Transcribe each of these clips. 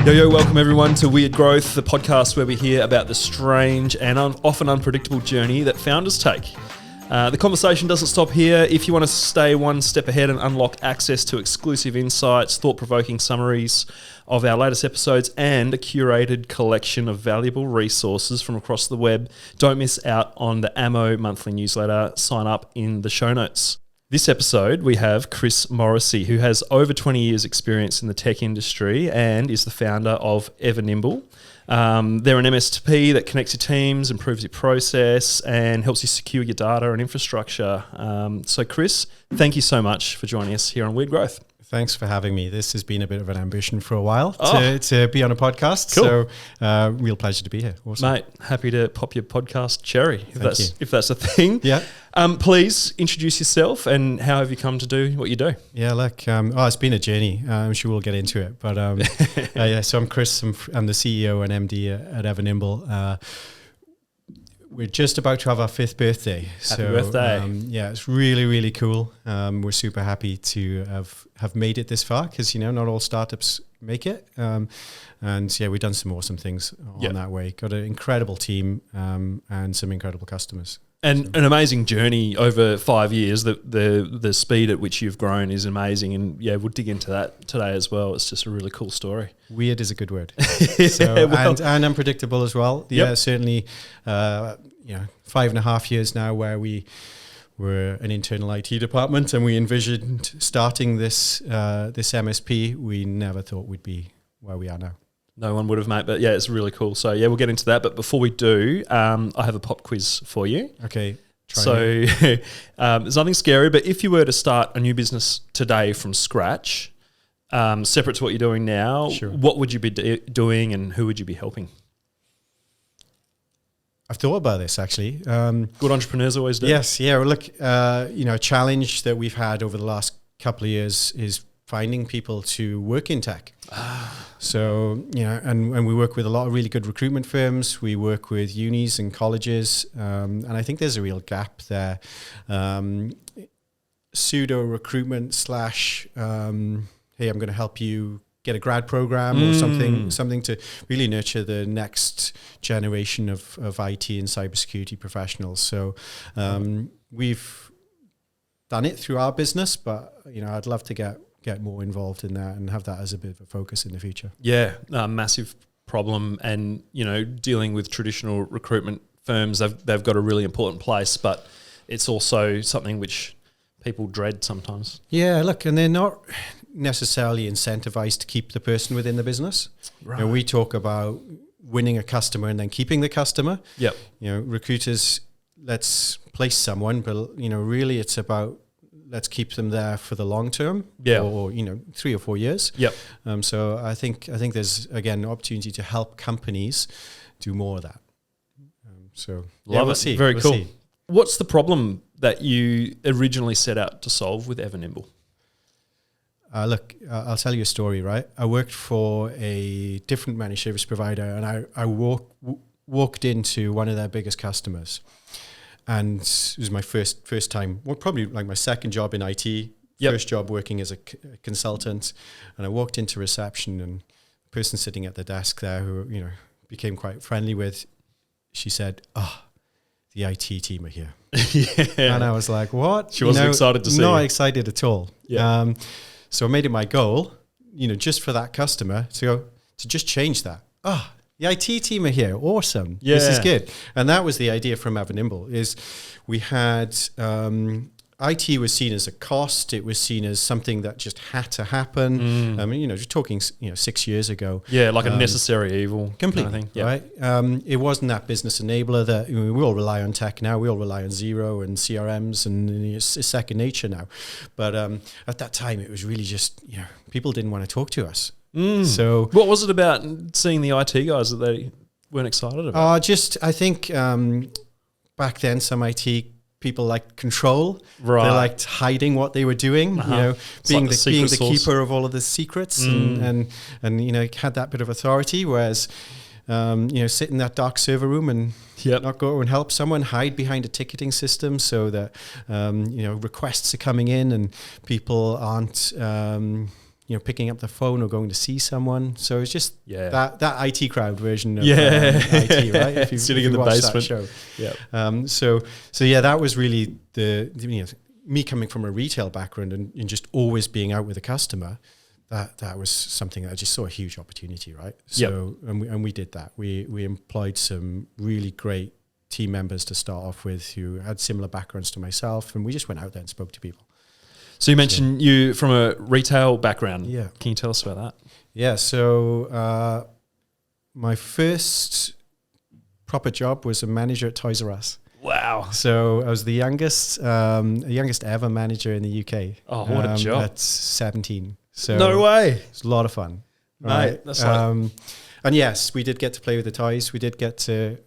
Yo, welcome everyone to Weird Growth, the podcast where we hear about the strange and often unpredictable journey that founders take. The conversation doesn't stop here. If you want to stay one step ahead and unlock access to exclusive insights, thought-provoking summaries of our latest episodes, and a curated collection of valuable resources from across the web, don't miss out on the Ammo monthly newsletter. Sign up in the show notes. This episode, we have Chris Morrissey, who has over 20 years experience in the tech industry and is the founder of Nimble. They're an MSP that connects your teams, improves your process, and helps you secure your data and infrastructure. So Chris, thank you so much for joining us here on Weird Growth. Thanks for having me. This has been a bit of an ambition for a while to be on a podcast. Cool. So real pleasure to be here. Awesome. Mate, happy to pop your podcast cherry, if that's a thing. Yeah. Please introduce yourself and how have you come to do what you do? Yeah, look, it's been a journey. I'm sure we'll get into it. But so I'm Chris. I'm the CEO and MD at Nimble. We're just about to have our 5th birthday. Happy birthday. It's really, really cool. We're super happy to have made it this far because, not all startups make it. And we've done some awesome things on that way. Got an incredible team and some incredible customers. And an amazing journey over 5 years. The speed at which you've grown is amazing. And we'll dig into that today as well. It's just a really cool story. Weird is a good word. And unpredictable as well. Yeah, certainly, 5.5 years now where we were an internal IT department and we envisioned starting this MSP. We never thought we'd be where we are now. No one would have, mate, but it's really cool. So we'll get into that. But before we do, I have a pop quiz for you. Okay. There's nothing scary, but if you were to start a new business today from scratch, separate to what you're doing now, sure, what would you be doing and who would you be helping? I've thought about this actually. Good entrepreneurs always do. Yes, yeah. Well, look, a challenge that we've had over the last couple of years is finding people to work in tech. So, and we work with a lot of really good recruitment firms. We work with unis and colleges. And I think there's a real gap there. Pseudo recruitment / hey, I'm going to help you get a grad program or something to really nurture the next generation of IT and cybersecurity professionals. So we've done it through our business, but I'd love to get more involved in that and have that as a bit of a focus in the future. Yeah, massive problem. And, dealing with traditional recruitment firms, they've got a really important place, but it's also something which people dread sometimes. Yeah, look, and they're not necessarily incentivized to keep the person within the business. Right. We talk about winning a customer and then keeping the customer. Yep. Recruiters, let's place someone, but, really it's about let's keep them there for the long term, or 3 or 4 years. Yep. So I think there's again an opportunity to help companies do more of that. We'll see. Very cool. See. What's the problem that you originally set out to solve with Nimble? Look, I'll tell you a story. Right, I worked for a different managed service provider, and I walked into one of their biggest customers. And it was my first time, probably like my second job in IT, first job working as a consultant. And I walked into reception, and the person sitting at the desk there who, became quite friendly with, she said, the IT team are here. And I was like, what? She wasn't excited to see Not you. excited at all. Yeah. So I made it my goal, just for that customer to just change that. The IT team are here. Awesome. Yeah. This is good. And that was the idea from Nimble is we had IT was seen as a cost. It was seen as something that just had to happen. Just talking 6 years ago. Yeah, like a necessary evil. Completely. Kind of thing. Right. It wasn't that business enabler that we all rely on tech now. We all rely on Xero and CRMs, and it's second nature now. But at that time, it was really just people didn't want to talk to us. So what was it about seeing the IT guys that they weren't excited about? I think back then some IT people liked control. Right. They liked hiding what they were doing, being the keeper of all of the secrets and had that bit of authority, whereas sit in that dark server room and not go and help someone, hide behind a ticketing system so that requests are coming in and people aren't picking up the phone or going to see someone. So it's just that IT crowd version of IT, right? If you sitting in the basement. Show. Yeah. So that was really me coming from a retail background and just always being out with a customer. That was something that I just saw a huge opportunity, right? So and we did that. We employed some really great team members to start off with who had similar backgrounds to myself, and we just went out there and spoke to people. So you mentioned you from a retail background. Yeah. Can you tell us about that? Yeah. So my first proper job was a manager at Toys R Us. Wow. So I was the youngest ever manager in the UK. Oh, what a job. At 17. So no way. It's a lot of fun. Mate, right? That's like... and yes, we did get to play with the toys. We did get to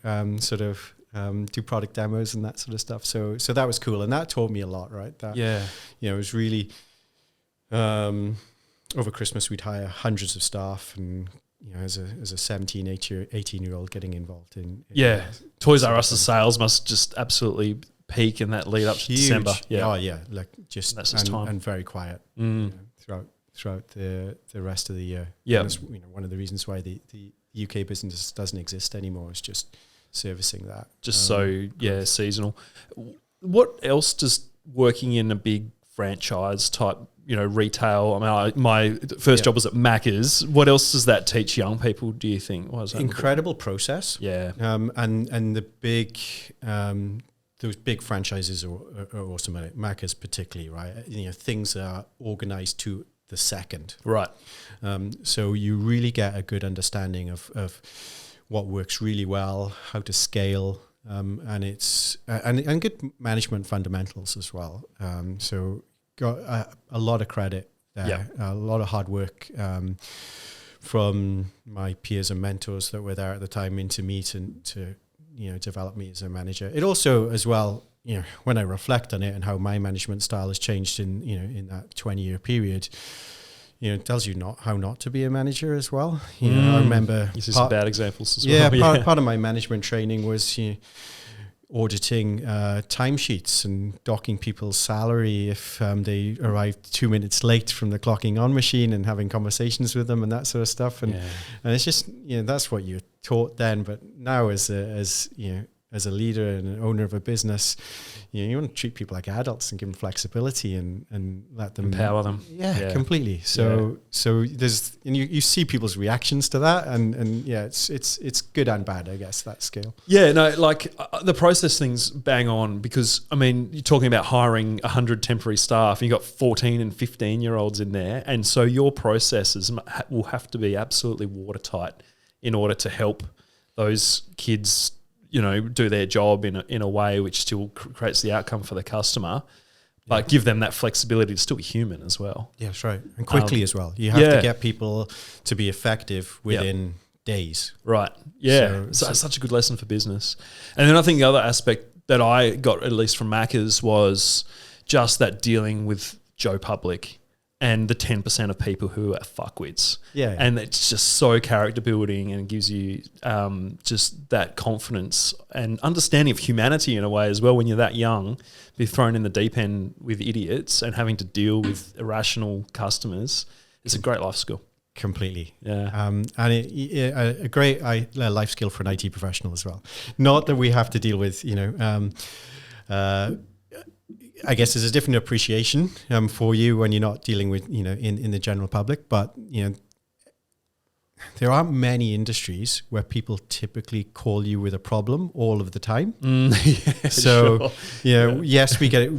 do product demos and that sort of stuff. So that was cool. And that taught me a lot, right? It was really, over Christmas, we'd hire hundreds of staff, and, as a 17, 18-year-old getting involved in Toys R Us's sales must just absolutely peak in that lead up to December. Yeah. Oh yeah. Like just, that's just time. And very quiet throughout the rest of the year. Yeah. One of the reasons why the UK business doesn't exist anymore is just servicing that. Just seasonal. What else does working in a big franchise type, retail? I mean, my first job was at Macca's. What else does that teach young people, do you think? What is that? Incredible process. Yeah. And the big, those big franchises are awesome at it. Macca's particularly, right? Things are organized to the second. Right. So you really get a good understanding of what works really well, how to scale, and it's and good management fundamentals as well. So got a lot of credit there, a lot of hard work from my peers and mentors that were there at the time into me to develop me as a manager. It also as well, when I reflect on it and how my management style has changed in that 20-year period, it tells you how not to be a manager as well. I remember... You see some bad examples as well. Yeah, part of my management training was auditing timesheets and docking people's salary if they arrived 2 minutes late from the clocking on machine, and having conversations with them and that sort of stuff. And it's just, that's what you're taught then. But now as a leader and an owner of a business, you want to treat people like adults and give them flexibility and let them empower them. Yeah, completely. So there's, and you see people's reactions to that, and it's good and bad, I guess, that scale. Yeah, no, like the process thing's bang on, because I mean, you're talking about hiring 100 temporary staff, and you've got 14 and 15-year-olds in there, and so your processes will have to be absolutely watertight in order to help those kids do their job in a way which still creates the outcome for the customer, but give them that flexibility to still be human as well. Yeah, that's right. And quickly as well. You have to get people to be effective within days. Right. Yeah. So it's such a good lesson for business. And then I think the other aspect that I got, at least from Macca's, was just that dealing with Joe Public and the 10% of people who are fuckwits. Yeah. And it's just so character building, and gives you just that confidence and understanding of humanity in a way as well. When you're that young, be thrown in the deep end with idiots and having to deal with irrational customers, it's a great life skill. Completely. Yeah. And a great life skill for an IT professional as well. Not that we have to deal with, I guess there's a different appreciation for you when you're not dealing with, in the general public. But, there aren't many industries where people typically call you with a problem all of the time. Yes, we get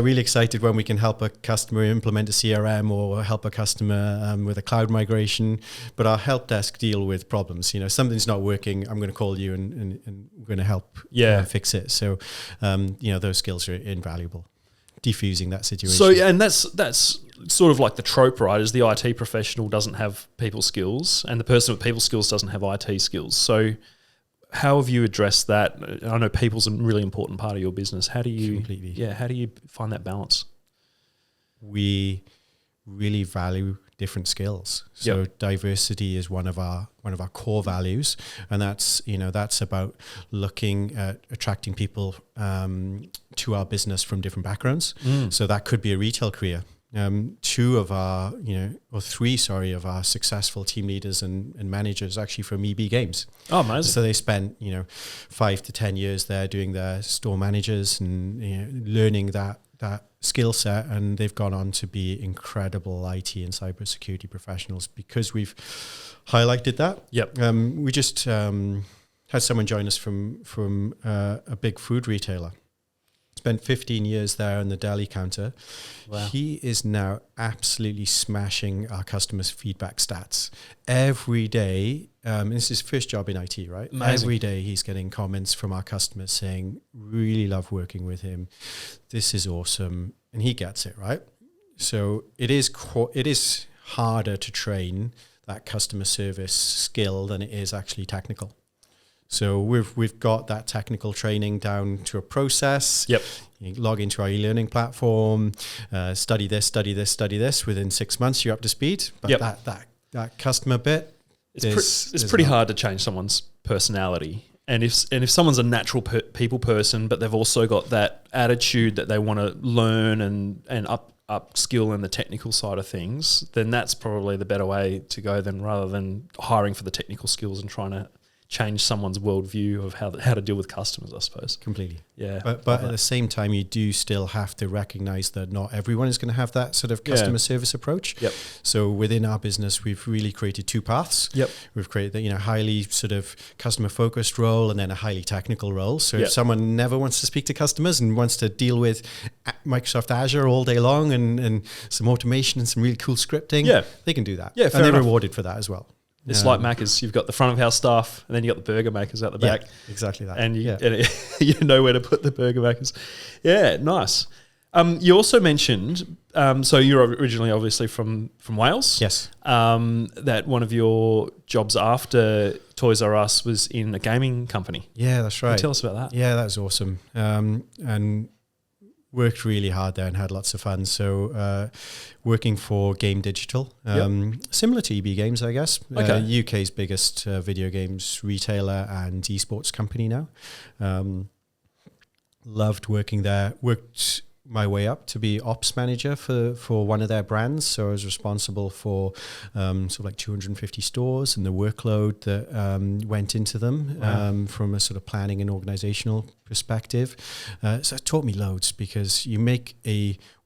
really excited when we can help a customer implement a CRM or help a customer with a cloud migration. But our help desk deal with problems. Something's not working, I'm going to call you and we're going to help fix it. So, those skills are invaluable. Diffusing that situation. So, and that's sort of like the trope, right? Is the IT professional doesn't have people skills, and the person with people skills doesn't have IT skills. So, how have you addressed that? I know people's a really important part of your business. How do you? Completely. Yeah. How do you find that balance? We really value different skills. So diversity is one of our core values, and that's about looking at attracting people to our business from different backgrounds. So that could be a retail career. Two of our, or three, of our successful team leaders and managers actually from EB Games. Oh, amazing. So they spent, 5 to 10 years there doing their store managers and learning that skill set, and they've gone on to be incredible IT and cybersecurity professionals because we've highlighted that. Yep. We just had someone join us from a big food retailer. Spent 15 years there on the deli counter. Wow. He is now absolutely smashing our customers' feedback stats. Every day, this is his first job in IT, right? Amazing. Every day he's getting comments from our customers saying, really love working with him. This is awesome. And he gets it, right? So it is harder to train that customer service skill than it is actually technical. So we've got that technical training down to a process. Yep. You log into our e-learning platform, study this. Within 6 months, you're up to speed. But yep. that customer bit, it's pretty hard to change someone's personality. And if someone's a natural people person, but they've also got that attitude that they want to learn and upskill in the technical side of things, then that's probably the better way to go than rather than hiring for the technical skills and trying to change someone's worldview of how to deal with customers, I suppose. Completely. Yeah. But at the same time, you do still have to recognize that not everyone is going to have that sort of customer service approach. Yep. So within our business, we've really created two paths. Yep. We've created the highly sort of customer focused role and then a highly technical role. So yep. if someone never wants to speak to customers and wants to deal with Microsoft Azure all day long and some automation and some really cool scripting, they can do that. Yeah, and they're enough. Rewarded for that as well. It's like Macca's. You've got the front of house staff, and then you got the burger makers out the back. Exactly that. And you know where to put the burger makers. Yeah, nice. You also mentioned, so you're originally obviously from Wales. Yes. That one of your jobs after Toys R Us was in a gaming company. Yeah, that's right. Tell us about that. Yeah, that was awesome. And worked really hard there and had lots of fun. So working for Game Digital, similar to EB Games, I guess. Okay. UK's biggest video games retailer and esports company now. Loved working there. Worked my way up to be ops manager for one of their brands. So I was responsible for sort of like 250 stores and the workload that went into them from a sort of planning and organizational perspective. So it taught me loads because you make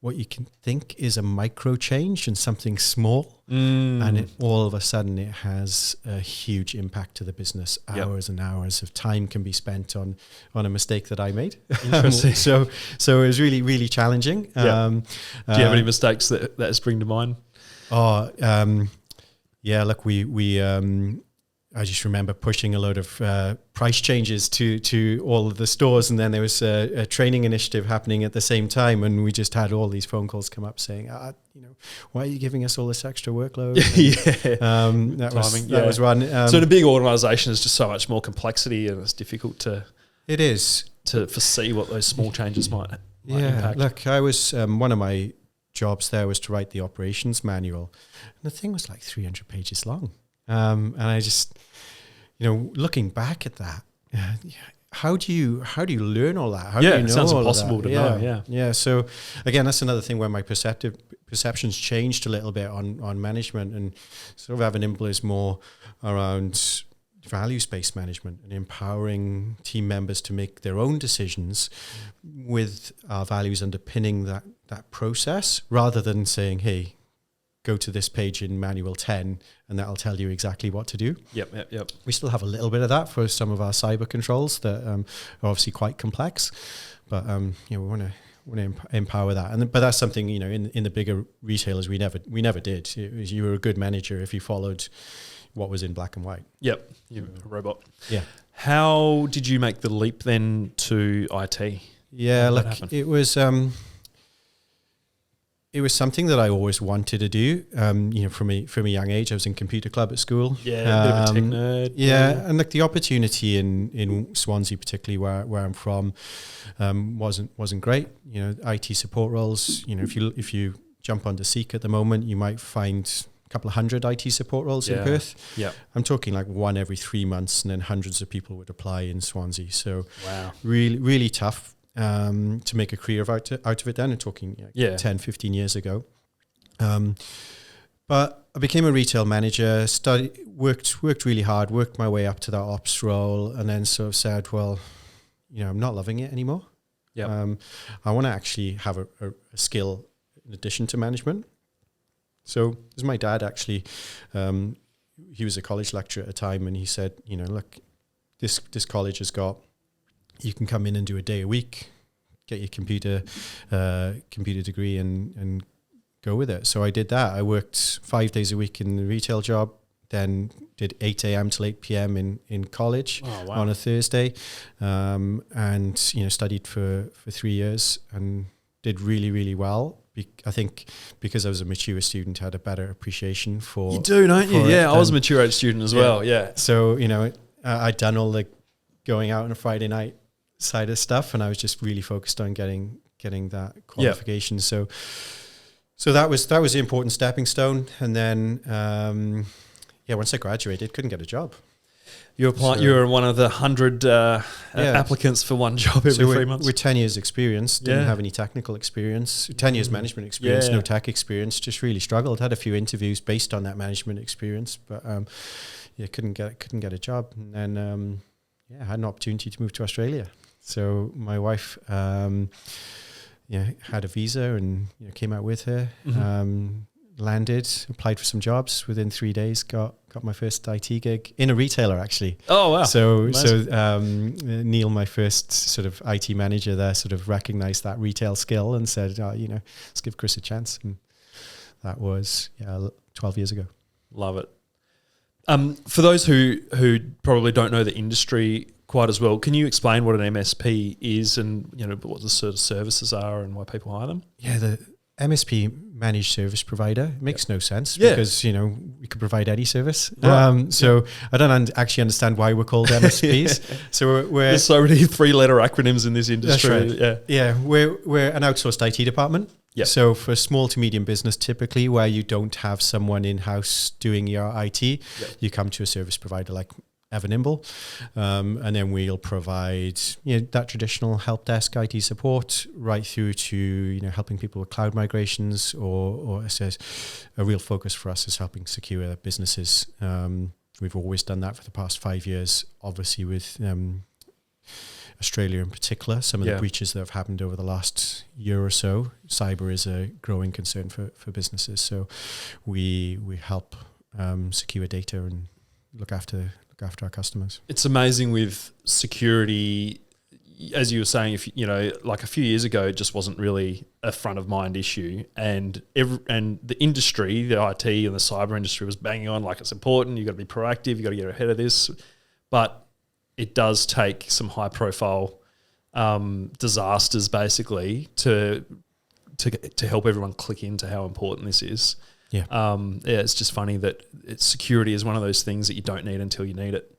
what you can think is a micro change and something small, and all of a sudden it has a huge impact to the business. Hours and hours of time can be spent on a mistake that I made. Interesting. So it was really, really challenging. Do you have any mistakes that spring to mind? Look, we I just remember pushing a load of price changes to all of the stores, and then there was a training initiative happening at the same time, and we just had all these phone calls come up saying, why are you giving us all this extra workload? That was one. So in a big organisation, there's just so much more complexity, and it's difficult to foresee what those small changes might impact. Look, I was one of my jobs there was to write the operations manual, and the thing was like 300 pages long. And I just, looking back at that, how do you learn all that? How do you know it sounds all impossible to know. Yeah. So again, that's another thing where my perceptions changed a little bit on management, and sort of having Nimble is more around values-based management and empowering team members to make their own decisions with our values underpinning that process, rather than saying, hey, go to this page in manual 10 and that'll tell you exactly what to do. Yep. We still have a little bit of that for some of our cyber controls that are obviously quite complex, but we want to empower that. But that's something, in the bigger retailers we never did. It was, you were a good manager if you followed what was in black and white. Yep, you're a robot. Yeah. How did you make the leap then to IT? Yeah, look, it was something that I always wanted to do. From a young age, I was in computer club at school. Yeah, a bit of a tech nerd. Yeah, and like the opportunity in Swansea, particularly where I'm from, wasn't great. IT support roles. If you jump onto Seek at the moment, you might find a couple of hundred IT support roles in Perth. Yeah, I'm talking like one every 3 months, and then hundreds of people would apply in Swansea. So wow, really, really tough. To make a career out of it then, and talking 10, 15 years ago. But I became a retail manager, worked really hard, worked my way up to that ops role, and then sort of said, well, I'm not loving it anymore. Yeah. I want to actually have a skill in addition to management. So this is my dad actually. He was a college lecturer at the time, and he said, look, this college has got, you can come in and do a day a week, get your computer degree and go with it. So I did that. I worked 5 days a week in the retail job, then did 8 a.m. till 8 p.m. in college on a Thursday, and studied for 3 years and did really, really well. I think because I was a mature student, I had a better appreciation for. You do, don't you? Yeah, I was a mature age student as well. Yeah. So I'd done all the going out on a Friday night side of stuff, and I was just really focused on getting that qualification. Yeah. So that was the important stepping stone, and then once I graduated, couldn't get a job. You were one of the 100 applicants for one job every 3 months. With 10 years experience, didn't have any technical experience, 10 years management experience, no tech experience, just really struggled. Had a few interviews based on that management experience, but couldn't get a job. And then I had an opportunity to move to Australia. So my wife had a visa and came out with her. Landed, applied for some jobs. Within 3 days, got my first IT gig in a retailer, actually. Oh wow! So Neil, my first sort of IT manager there, sort of recognized that retail skill and said, let's give Chris a chance. And that was 12 years ago. Love it. For those who probably don't know the industry quite as well, can you explain what an MSP is and what the sort of services are and why people hire them? Yeah, the MSP, managed service provider, it makes no sense because we could provide any service. Right. So I don't actually understand why we're called MSPs. So there's so many 3-letter acronyms in this industry. That's right. We're an outsourced IT department. Yep. So for small to medium business, typically where you don't have someone in-house doing your IT, you come to a service provider like Nimble, and then we'll provide that traditional help desk IT support right through to helping people with cloud migrations, or it says a real focus for us is helping secure their businesses. We've always done that for the past 5 years, obviously with Australia in particular, some of the breaches that have happened over the last year or so. Cyber is a growing concern for businesses, so we help secure data and look after our customers. It's amazing with security, as you were saying, like a few years ago, it just wasn't really a front of mind issue, and the industry, the IT and the cyber industry was banging on like it's important. You've got to be proactive. You've got to get ahead of this, but it does take some high profile disasters basically to help everyone click into how important this is. It's just funny that security is one of those things that you don't need until you need it,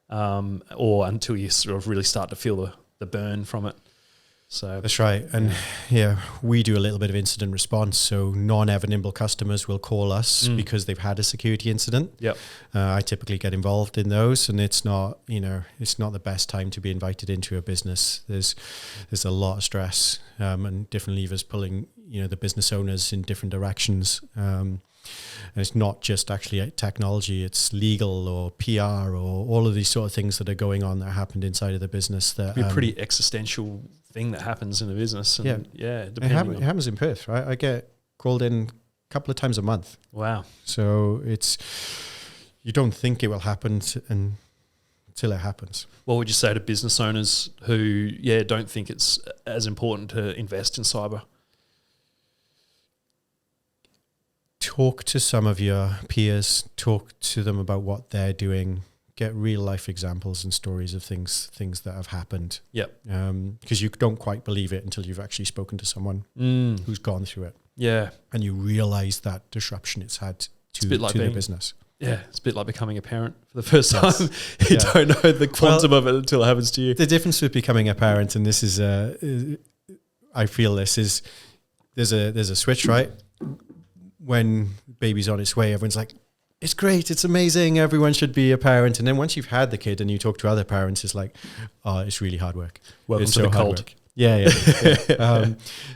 or until you sort of really start to feel the burn from it. So that's right. And we do a little bit of incident response. So non-Nimble customers will call us because they've had a security incident. I typically get involved in those, and it's not the best time to be invited into a business. There's a lot of stress and different levers pulling the business owners in different directions. And it's not just actually technology, it's legal or PR or all of these sort of things that are going on that happened inside of the business. That a pretty existential thing that happens in a business. And it happens in Perth, right? I get called in a couple of times a month. Wow. So you don't think it will happen until it happens. What would you say to business owners who don't think it's as important to invest in cyber? Talk to some of your peers, talk to them about what they're doing, get real life examples and stories of things that have happened. Because you don't quite believe it until you've actually spoken to someone who's gone through it. And you realize that disruption it's had to their business. Yeah, it's a bit like becoming a parent for the first time. You don't know the quantum of it until it happens to you. The difference with becoming a parent, and this is, I feel this is, there's a switch, right? When baby's on its way, everyone's like, it's great, it's amazing, everyone should be a parent. And then once you've had the kid and you talk to other parents, it's like, oh, it's really hard work. Welcome to the cult. Yeah.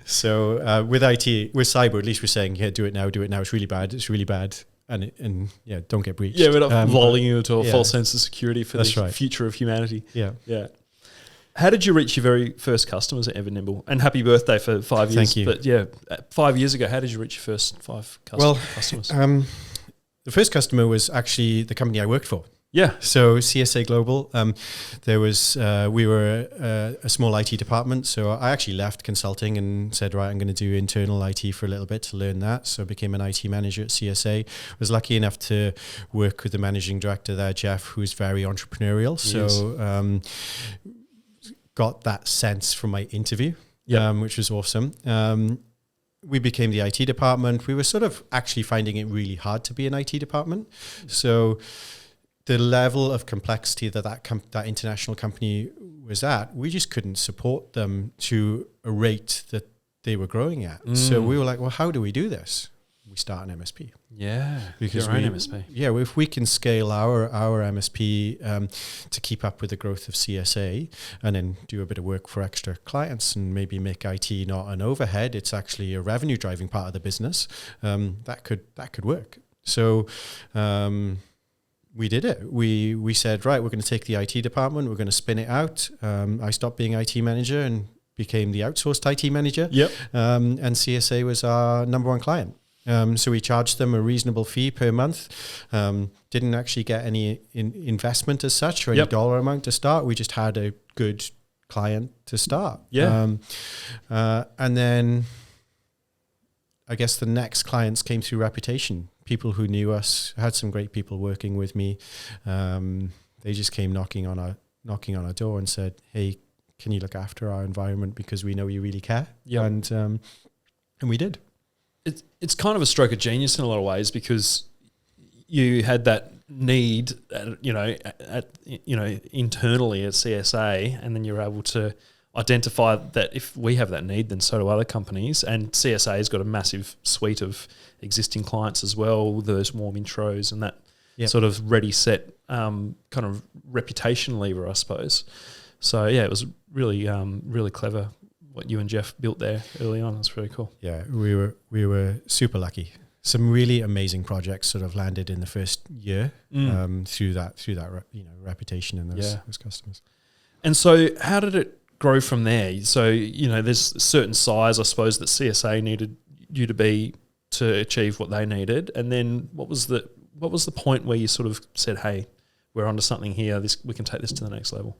So with IT, with cyber, at least we're saying, yeah, do it now. It's really bad. And don't get breached. Yeah, we're not lulling you into a false sense of security for That's the right. future of humanity. Yeah. How did you reach your very first customers at Nimble? And happy birthday for 5 years. Thank you. But 5 years ago, how did you reach your first 5 customers? The first customer was actually the company I worked for. Yeah. So CSA Global, we were a small IT department. So I actually left consulting and said, right, I'm going to do internal IT for a little bit to learn that. So I became an IT manager at CSA. Was lucky enough to work with the managing director there, Jeff, who's very entrepreneurial. So got that sense from my interview, which was awesome. We became the IT department. We were sort of actually finding it really hard to be an IT department. So the level of complexity that international company was at, we just couldn't support them to a rate that they were growing at. So we were like, well, how do we do this? We start an MSP. Yeah, because your own MSP. Yeah, if we can scale our MSP to keep up with the growth of CSA and then do a bit of work for extra clients and maybe make IT not an overhead, it's actually a revenue driving part of the business, that could work. So we did it. We said, right, we're going to take the IT department, we're going to spin it out. I stopped being IT manager and became the outsourced IT manager. And CSA was our number one client. So we charged them a reasonable fee per month. Didn't actually get any investment as such or any dollar amount to start. We just had a good client to start. And then I guess the next clients came through reputation. People who knew us, had some great people working with me. They just came knocking on our door and said, hey, can you look after our environment because we know you really care? And we did. It's kind of a stroke of genius in a lot of ways because you had that need, internally at CSA, and then you're able to identify that if we have that need, then so do other companies. And CSA has got a massive suite of existing clients as well, those warm intros and that sort of ready, set kind of reputation lever, I suppose. So, it was really, really clever what you and Jeff built there early on. That's very cool. Yeah, we were super lucky. Some really amazing projects sort of landed in the first year through that reputation and those customers. And so, how did it grow from there? So, there's a certain size, I suppose, that CSA needed you to be to achieve what they needed. And then, what was the point where you sort of said, "Hey, we're onto something here. We can take this to the next level"?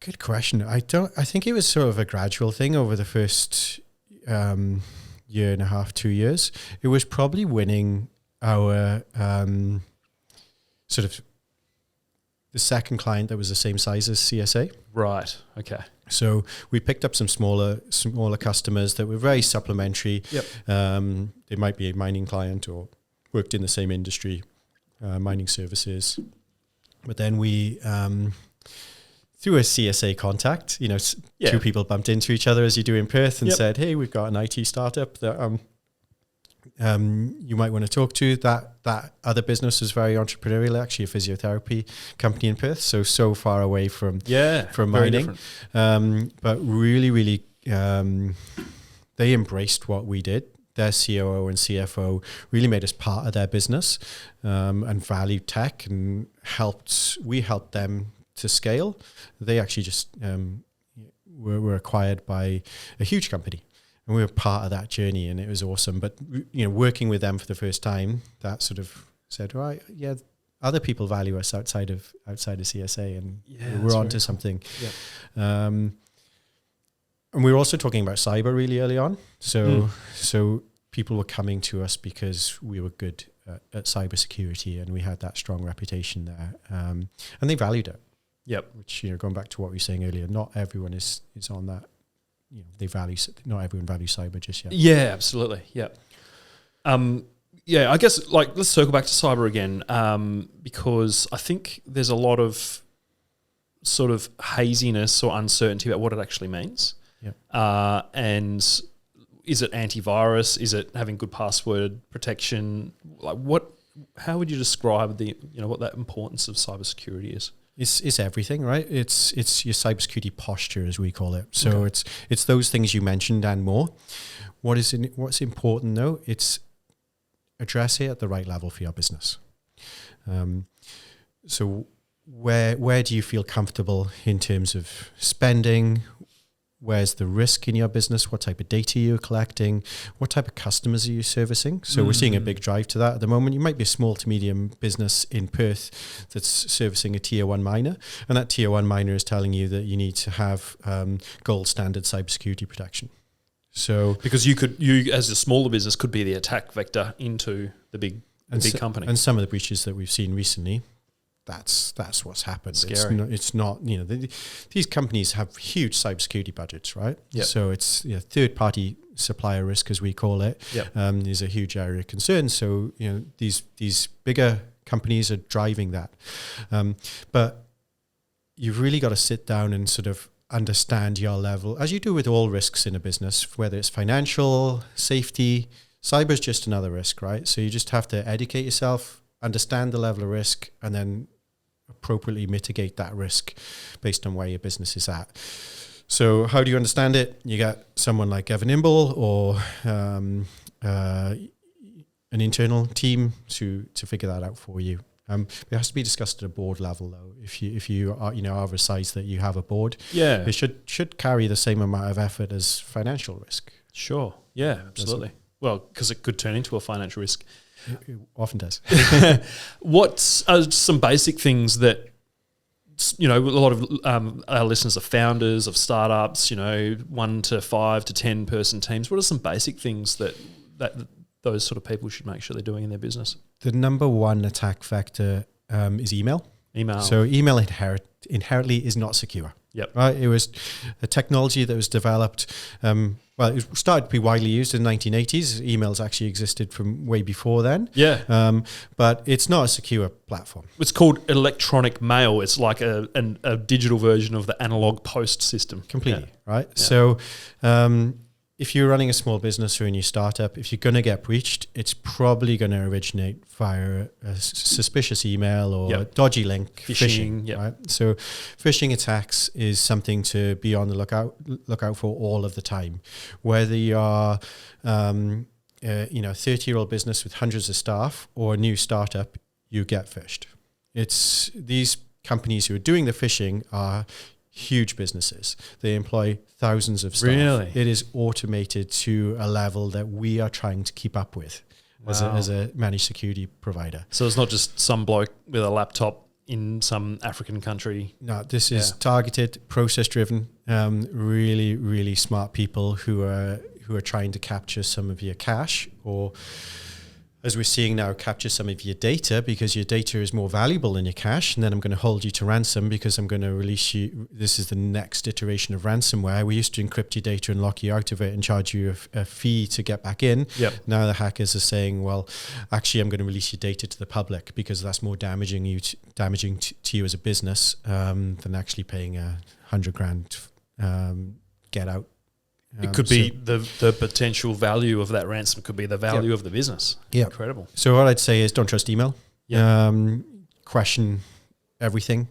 Good question. I think it was sort of a gradual thing over the first year and a half, 2 years. It was probably winning our sort of the second client that was the same size as CSA. Right. Okay. So we picked up some smaller customers that were very supplementary. They might be a mining client or worked in the same industry, mining services. But then we through a CSA contact, two people bumped into each other as you do in Perth and said, hey, we've got an IT startup that you might want to talk to. That other business was very entrepreneurial, actually a physiotherapy company in Perth, so far away from mining. But really, they embraced what we did. Their COO and CFO really made us part of their business and valued tech and we helped them to scale. They actually just were acquired by a huge company, and we were part of that journey, and it was awesome. But working with them for the first time, that sort of said, right, other people value us outside of CSA, and we're onto something. And we were also talking about cyber really early on. So people were coming to us because we were good at cybersecurity, and we had that strong reputation there, and they valued it. Which, going back to what we were saying earlier, not everyone is on that. Not everyone values cyber just yet. Yeah, absolutely. I guess let's circle back to cyber again, because I think there's a lot of sort of haziness or uncertainty about what it actually means. And is it antivirus? Is it having good password protection? How would you describe what that importance of cybersecurity is? It's everything, right? It's your cybersecurity posture, as we call it. So it's those things you mentioned and more. What's important though? It's address it at the right level for your business. So where do you feel comfortable in terms of spending? Where's the risk in your business? What type of data you're collecting? What type of customers are you servicing? So we're seeing a big drive to that at the moment. You might be a small to medium business in Perth that's servicing a tier 1 miner, and that tier 1 miner is telling you that you need to have gold standard cybersecurity protection. So because you as a smaller business could be the attack vector into the big company. And some of the breaches that we've seen recently, that's what's happened. Scary. It's not these companies have huge cybersecurity budgets, right? Yep. So it's third party supplier risk, as we call it, is a huge area of concern. So these bigger companies are driving that, but you've really got to sit down and sort of understand your level, as you do with all risks in a business, whether it's financial, safety. Cyber is just another risk, right? So you just have to educate yourself, understand the level of risk, and then appropriately mitigate that risk based on where your business is at. So how do you understand it? You got someone like Nimble or an internal team to figure that out for you. It has to be discussed at a board level, though. If you are of a size that you have a board, it should carry the same amount of effort as financial risk. Sure. Yeah, absolutely. Well, because it could turn into a financial risk. It often does. What's some basic things that, a lot of our listeners are founders of startups, 1 to 5 to 10 person teams. What are some basic things that those sort of people should make sure they're doing in their business? The number one attack vector is email. So email inherently is not secure. Yep. Right. It was a technology that was developed. It started to be widely used in the 1980s. Emails actually existed from way before then. Yeah. But it's not a secure platform. It's called electronic mail. It's like a digital version of the analog post system. Completely. Yeah. Right. Yeah. So if you're running a small business or a new startup, if you're going to get breached, it's probably going to originate via a suspicious email or a dodgy link, phishing. Right? So phishing attacks is something to be on the lookout for all of the time. Whether you are a 30-year-old business with hundreds of staff or a new startup, you get phished. It's these companies who are doing the phishing are huge businesses. They employ thousands of staff. Really? It is automated to a level that we are trying to keep up with as a managed security provider. So it's not just some bloke with a laptop in some African country. No, this is targeted, process-driven, really, really smart people who are trying to capture some of your cash, or as we're seeing now, capture some of your data, because your data is more valuable than your cash. And then I'm going to hold you to ransom because I'm going to release you. This is the next iteration of ransomware. We used to encrypt your data and lock you out of it and charge you a fee to get back in. Yep. Now the hackers are saying, well, actually, I'm going to release your data to the public because that's more damaging to you as a business than actually paying $100,000 get out. It could be the potential value of that ransom could be the value of the business. Yeah. Incredible. So what I'd say is don't trust email. Yep. Question everything.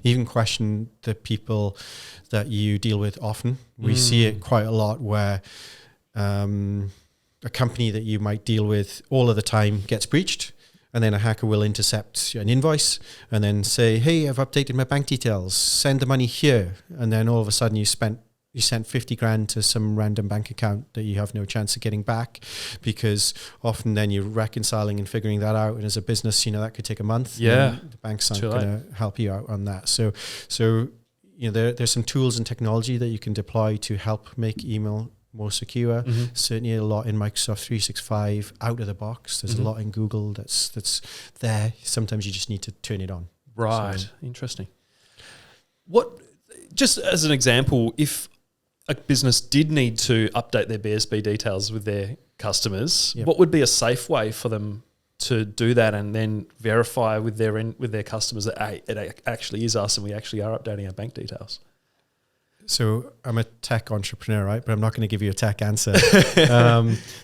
Even question the people that you deal with often. We see it quite a lot where a company that you might deal with all of the time gets breached, and then a hacker will intercept an invoice and then say, hey, I've updated my bank details, send the money here. And then all of a sudden you sent $50,000 to some random bank account that you have no chance of getting back, because often then you're reconciling and figuring that out. And as a business, that could take a month. Yeah. The banks aren't going to help you out on that. So there's some tools and technology that you can deploy to help make email more secure. Mm-hmm. Certainly a lot in Microsoft 365 out of the box. There's a lot in Google that's there. Sometimes you just need to turn it on. Right. So, interesting. Just as an example, if a business did need to update their BSB details with their customers, what would be a safe way for them to do that and then verify with their customers that it actually is us and we actually are updating our bank details? So I'm a tech entrepreneur, right? But I'm not going to give you a tech answer.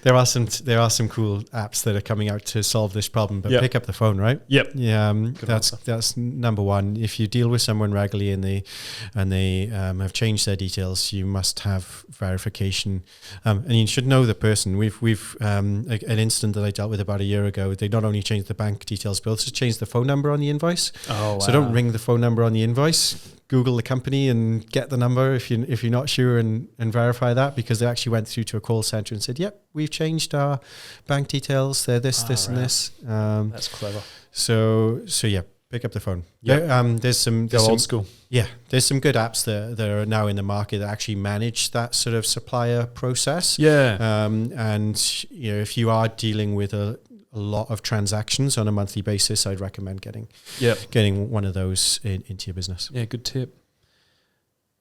There are some cool apps that are coming out to solve this problem, but pick up the phone, right? Yep. Yeah, that's number one. If you deal with someone regularly and they have changed their details, you must have verification, and you should know the person. We've an incident that I dealt with about a year ago. They not only changed the bank details, but also changed the phone number on the invoice. Oh, wow. So don't ring the phone number on the invoice. Google the company and get the number if you're not sure and verify that, because they actually went through to a call center and said, "Yep, we've changed our bank details. They're this, and this." That's clever. So yeah, pick up the phone. Yep. There's some old school. Yeah, there's some good apps that are now in the market that actually manage that sort of supplier process. Yeah. And if you are dealing with a lot of transactions on a monthly basis, I'd recommend getting one of those into your business. Yeah, good tip.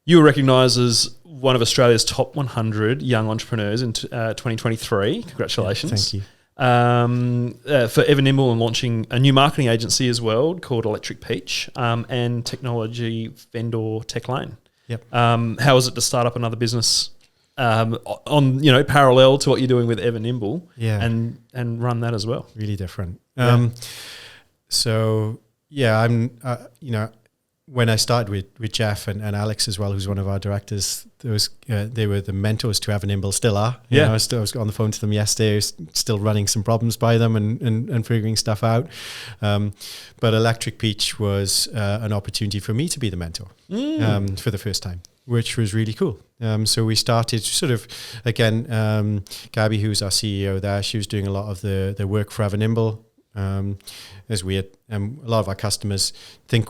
You were recognised as one of Australia's top 100 young entrepreneurs in 2023. Congratulations. Yeah, thank you. For Ever Nimble and launching a new marketing agency as well called Electric Peach, and technology vendor Tech Lane. Yep. How was it to start up another business on parallel to what you're doing with Ever Nimble, and run that as well? Really different. I'm when I started with Jeff and Alex as well, who's one of our directors, they were the mentors to Ever Nimble, still are. I was on the phone to them yesterday, I was still running some problems by them and figuring stuff out. But Electric Peach was an opportunity for me to be the mentor for the first time, which was really cool. So we started sort of, again, Gabby, who's our CEO there, she was doing a lot of the work for Ever Nimble. As we had, a lot of our customers think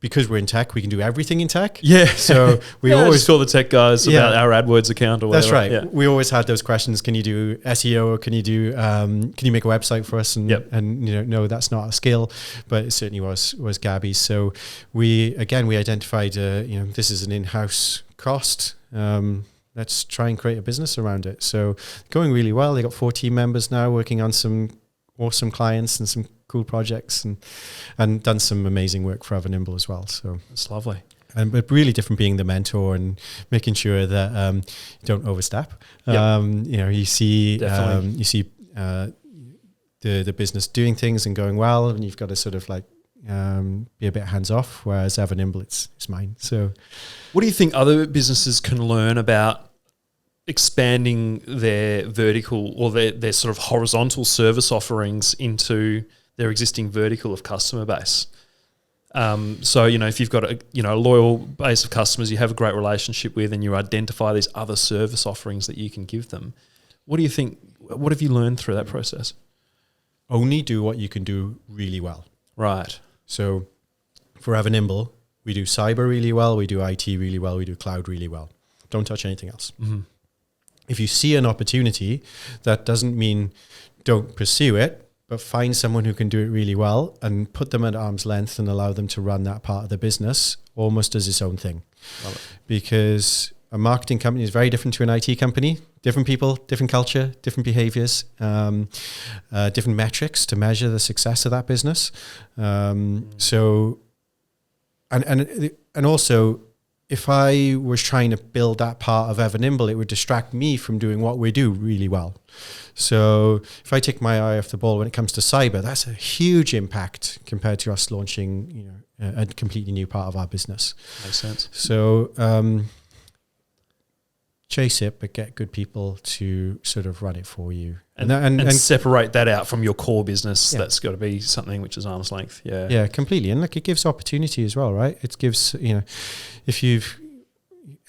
because we're in tech, we can do everything in tech. Yeah. So we always call the tech guys about our AdWords account or whatever. That's right. Yeah. We always had those questions. Can you do SEO? Or can you do? Can you make a website for us? And no, that's not a skill, but it certainly was Gabby's. So we identified, this is an in-house cost. Let's try and create a business around it. So going really well. They got 4 team members now working on some awesome clients and some cool projects and done some amazing work for Ever Nimble as well. So it's lovely. But really different being the mentor and making sure that you don't overstep. You see the business doing things and going well, and you've got to sort of like be a bit hands off. Whereas Ever Nimble, it's mine. So, what do you think other businesses can learn about expanding their vertical or their sort of horizontal service offerings into their existing vertical of customer base? So, if you've got a loyal base of customers you have a great relationship with, and you identify these other service offerings that you can give them, what do you think? What have you learned through that process? Only do what you can do really well. Right. So for Ever Nimble, we do cyber really well, we do IT really well, we do cloud really well. Don't touch anything else. Mm-hmm. If you see an opportunity, that doesn't mean don't pursue it, but find someone who can do it really well and put them at arm's length and allow them to run that part of the business almost as its own thing. Love it. Because a marketing company is very different to an IT company. Different people, different culture, different behaviors, different metrics to measure the success of that business. So, and also, if I was trying to build that part of Ever Nimble, it would distract me from doing what we do really well. So if I take my eye off the ball when it comes to cyber, that's a huge impact compared to us launching, a completely new part of our business. Makes sense. So chase it, but get good people to sort of run it for you. And separate that out from your core business. Yeah. That's got to be something which is arm's length. Yeah. Yeah, completely. And look, it gives opportunity as well, right? It gives,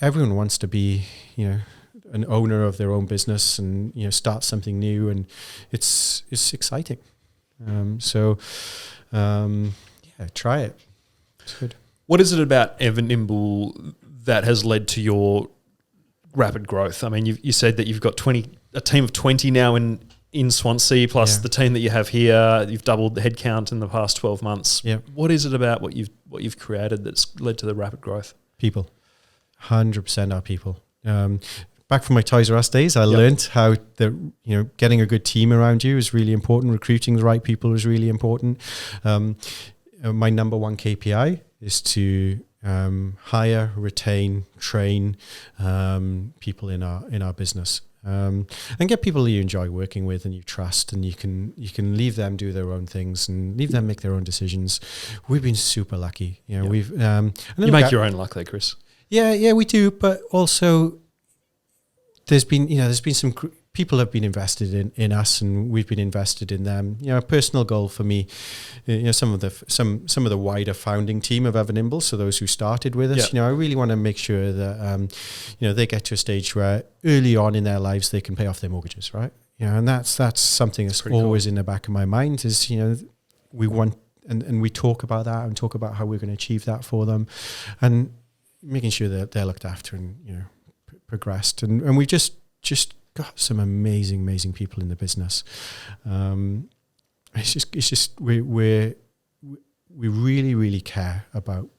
everyone wants to be, an owner of their own business and, start something new, and it's exciting. Try it. It's good. What is it about Ever Nimble that has led to your rapid growth? I mean, you said that you've got a team of 20 now in Swansea, plus the team that you have here. You've doubled the headcount in the past 12 months. Yeah. What is it about what you've created that's led to the rapid growth? People. 100% are people. Back from my Toys R Us days, I learned how getting a good team around you is really important. Recruiting the right people is really important. My number one KPI is to hire, retain, train people in our business, and get people you enjoy working with and you trust, and you can leave them do their own things and leave them make their own decisions. We've been super lucky, We've you make your own luck there, Chris. Yeah, we do, but also there's been some people have been invested in us, and we've been invested in them. A personal goal for me, some of the wider founding team of Nimble, so those who started with us, I really want to make sure that they get to a stage where early on in their lives they can pay off their mortgages, right? And that's something that's always cool in the back of my mind. Is we want and we talk about that and talk about how we're going to achieve that for them, and making sure that they're looked after and progressed, and we just got some amazing people in the business. It's just we really care about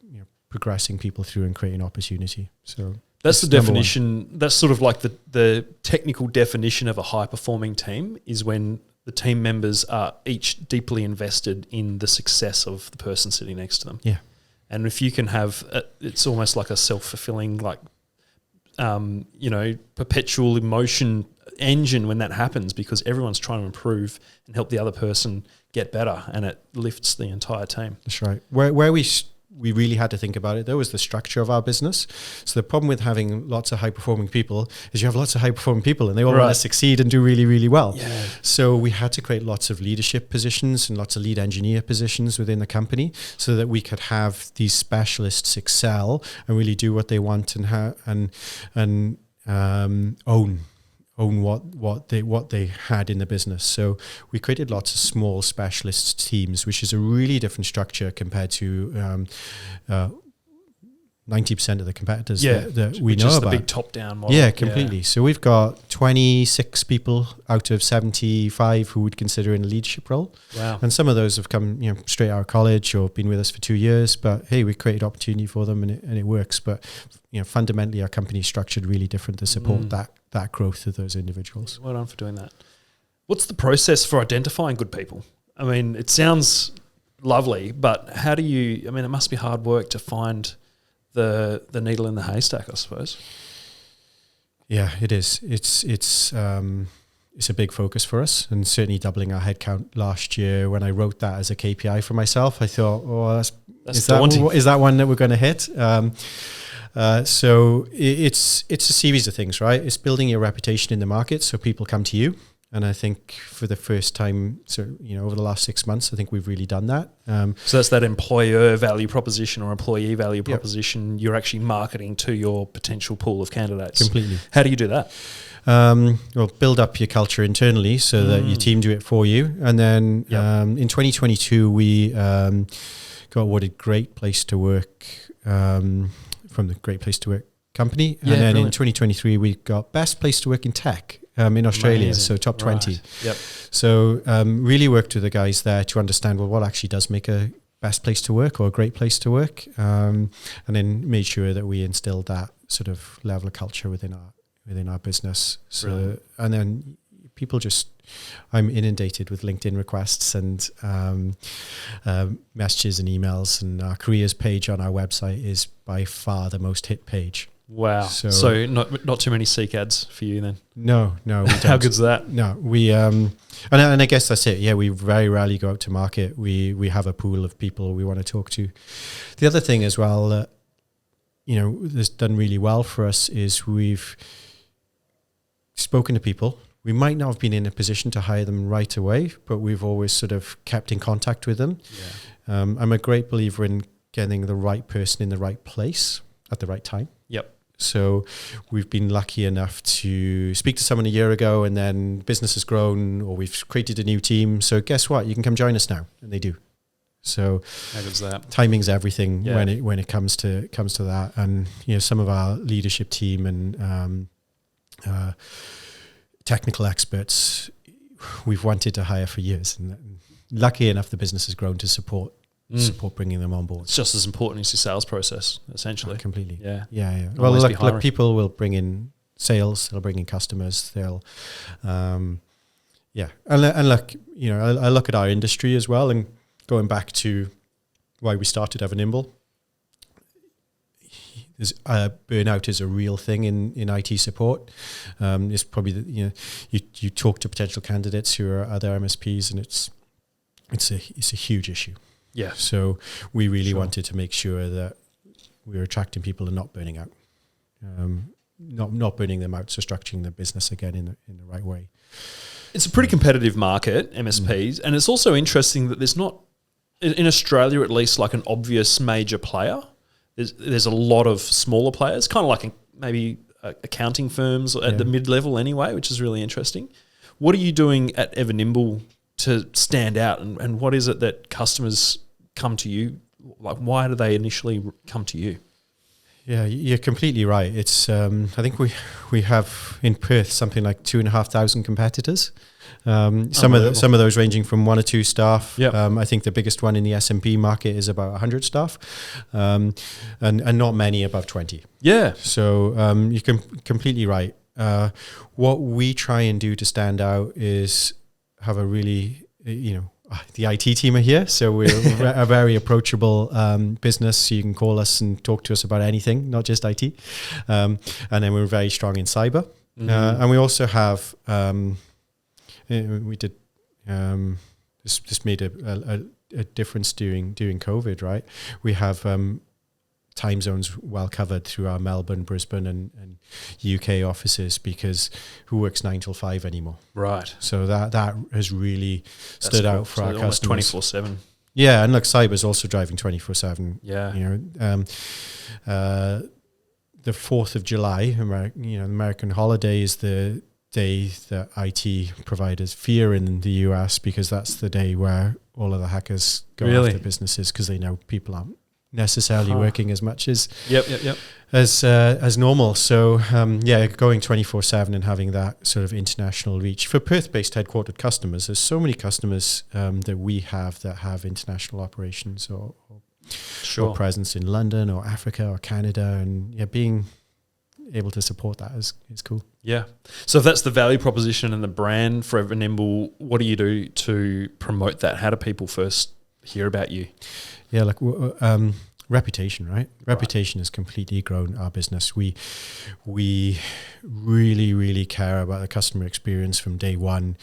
progressing people through and creating opportunity. So that's the definition. That's sort of like the technical definition of a high performing team, is when the team members are each deeply invested in the success of the person sitting next to them. Yeah. And if you can have, it's almost like a self-fulfilling, like, perpetual emotion engine when that happens, because everyone's trying to improve and help the other person get better, and it lifts the entire team. That's right. Where we really had to think about it, though, was the structure of our business. So the problem with having lots of high-performing people is you have lots of high-performing people and they all want to succeed and do really, really well. Yeah. So we had to create lots of leadership positions and lots of lead engineer positions within the company, so that we could have these specialists excel and really do what they want and own what they had in the business. So we created lots of small specialist teams, which is a really different structure compared to 90% of the competitors that we know about. The big top-down model. Yeah, completely. Yeah. So we've got 26 people out of 75 who would consider in a leadership role. Wow. And some of those have come straight out of college or been with us for 2 years. But hey, we created opportunity for them, and it works. But fundamentally, our company is structured really different to support that growth of those individuals. Well done for doing that. What's the process for identifying good people? I mean, it sounds lovely, but how do you? I mean, it must be hard work to find the needle in the haystack, I suppose. Yeah, it is. It's a big focus for us, and certainly doubling our headcount last year. When I wrote that as a KPI for myself, I thought, that's daunting. Is that one that we're going to hit? So it's a series of things, right? It's building your reputation in the market so people come to you. And I think for the first time, over the last 6 months, I think we've really done that. So that's that employer value proposition or employee value proposition. You're actually marketing to your potential pool of candidates. Completely. How do you do that? Well, build up your culture internally so that your team do it for you. And then in 2022, we got awarded Great Place to Work from the Great Place to Work company. And then in 2023, we got Best Place to Work in Tech in Australia. Amazing. So top 20. Right. Yep. So really worked with the guys there to understand, what actually does make a best place to work or a great place to work. And then made sure that we instilled that sort of level of culture within our business. So, brilliant. And then people I'm inundated with LinkedIn requests and messages and emails, and our careers page on our website is by far the most hit page. Wow. So not too many Seek ads for you then? No, we don't. How good's that? No, we and I guess that's it. Yeah, we very rarely go out to market. We have a pool of people we want to talk to. The other thing as well that that's done really well for us is we've spoken to people. We might not have been in a position to hire them right away, but we've always sort of kept in contact with them. Yeah. I'm a great believer in getting the right person in the right place at the right time. Yep. So we've been lucky enough to speak to someone a year ago, and then business has grown, or we've created a new team. So guess what? You can come join us now, and they do. So how good's that? Timing's everything when it comes to that. And some of our leadership team and technical experts we've wanted to hire for years, and lucky enough the business has grown to support bringing them on board. It's just as important as your sales process, essentially. Completely. Yeah. Well, look, people will bring in sales, they'll bring in customers, they'll and look, I look at our industry as well, and going back to why we started Nimble, burnout is a real thing in IT support. It's probably you talk to potential candidates who are other MSPs, and it's a huge issue. Yeah. So we really wanted to make sure that we were attracting people and not burning out, not burning them out. So structuring the business again in the right way. It's a pretty competitive market, MSPs, and it's also interesting that there's not, in Australia at least, like an obvious major player. There's a lot of smaller players, kind of like maybe accounting firms at the mid-level anyway, which is really interesting. What are you doing at Nimble to stand out, and what is it that customers come to you? Like, why do they initially come to you? Yeah, you're completely right. It's I think we have in Perth something like 2,500 competitors. Some of those ranging from 1 or 2 staff. Yep. I think the biggest one in the SMB market is about 100 staff, and not many above 20. Yeah. So you're completely right. What we try and do to stand out is have a really, the IT team are here, so we're a very approachable business. So you can call us and talk to us about anything, not just IT. And then we're very strong in cyber. And we also have, we did, this made a difference during COVID, right? We have time zones well covered through our Melbourne, Brisbane and UK offices, because who works 9 till 5 anymore? Right. So that has really stood out for our customers. 24/7. Yeah, and look, cyber's also driving 24/7. Yeah. The 4th of July, American holiday, is the day that IT providers fear in the US, because that's the day where all of the hackers go after businesses, because they know people aren't necessarily working as much as as normal. So going 24/7 and having that sort of international reach for Perth-based headquartered customers. There's so many customers that we have that have international operations or presence in London or Africa or Canada, and being able to support that is cool. Yeah. So if that's the value proposition and the brand for Nimble, what do you do to promote that? How do people first hear about you? Yeah, like reputation, right? Reputation has completely grown our business. We really, really care about the customer experience from day one.